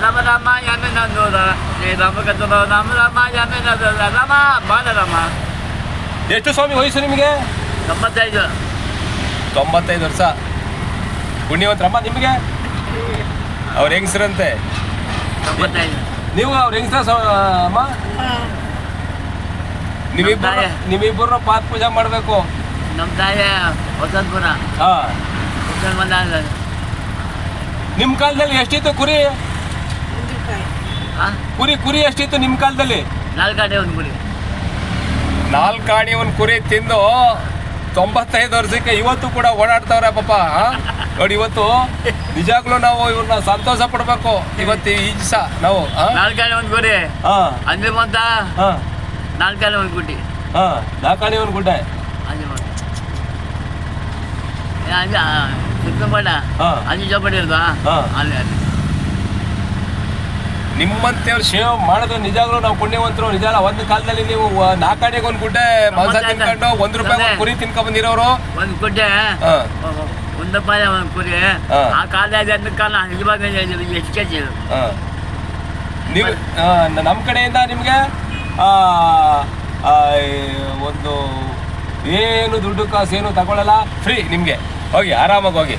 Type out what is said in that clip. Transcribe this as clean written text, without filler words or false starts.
ರಾಮ ರಾಮ ಯಮಿನಂದೂರ ಶ್ರೀರಾಮಕೃಷ್ಣ ರಾಮ ರಾಮ ಯಮಿನಂದೂರ ರಾಮ ಬಾಲರಾಮ. ಎಷ್ಟು ಸ್ವಾಮಿ ವಯಸ್ಸು ನಿಮಗೆ? 95. 95 ವರ್ಷ. ಪುಣ್ಯವಂತರಮ್ಮ ನಿಮಗೆ? ಅವ್ರ ಹೆಂಗಸರಂತೆ. 95. ನೀವು ಅವ್ರ ಹೆಂಗಸ್ರ ಅಮ್ಮ? ನಿಮ್ಮಿಬ್ಬರು ಪಾದ ಪೂಜೆ ಮಾಡಬೇಕು. ನಮ್ಮ ತಾಯಿ ವಸಂತಪುರ. ನಿಮ್ಮ ಕಾಲದಲ್ಲಿ ಎಷ್ಟಿತ್ತು ಕುರಿ? ಕುರಿ ಎಷ್ಟಿತ್ತು ನಿಮ್ಮ ಕಾಲದಲ್ಲಿ? 4 ಆಣೆ ಒಂದು ಕುರಿ. 4 ಆಣೆ ಒಂದು ಕುರಿ ತಿಂದು 95 ವರ್ಷಕ್ಕೆ ಇವತ್ತು ಕೂಡ ಓಡಾಡ್ತಾವ್ರೆ ಪಾಪ. ನೋಡಿ ಇವತ್ತು ನಿಜಾಗ್ಲೂ ನಾವು ಇವ್ರನ್ನ ಸಂತೋಷ ಪಡ್ಬೇಕು. ಇವತ್ತು ಈ ದಿವಸ ನಾವು 4 ಆಣೆ ಒಂದು ಕುರಿ ಅಂಜಲಿ ಬಂತ. 4 ಆಣೆ ಒಂದು ಗುಡ್ಡಿ. 4 ಆಣೆ ಒಂದು ಗುಡ್ಡೆ ಅಂಜಲಿ ಬಂತ ಸುತ್ತಮಡ ಅಂಜಿ ಚೌಪಡಿ ಇರ್ತಾ ಅಲ್ಲಿ ಅಲ್ಲಿ. ನಿಮ್ಮಂತೇವ್ರು ಸೇವೆ ಮಾಡಿದ್ರೆ ನಿಜಾಗ್ಲೂ ನಾವು ಪುಣ್ಯವಂತರು. ನಿಜ ಒಂದು ಕಾಲದಲ್ಲಿ ನೀವು 4 ಆಣೆಗೆ ಒಂದು ಗುಡ್ಡೆ ಮಾಂಸ ತಿನ್ಕೊಂಡು 1 ರೂಪಾಯಿ ಕುರಿ ತಿನ್ಕೊಂಡ್ ಬಂದಿರೋರು. ಒಂದು ಗುಡ್ಡೆ 1 ರೂಪಾಯಿ ಒಂದು ಕುರಿ. ಆ ಕಾಲದಾಗ ಕಾಲ ಇವಾಗ ಎಷ್ಟು ಕೆಜಿ. ನೀವು ನಮ್ಮ ಕಡೆಯಿಂದ ನಿಮಗೆ ಒಂದು ಏನು ದುಡ್ಡು ಕಾಸು ಏನು ತಗೊಳ್ಳಲ್ಲ, ಫ್ರೀ ನಿಮಗೆ. ಹೋಗಿ ಆರಾಮಾಗಿ ಹೋಗಿ.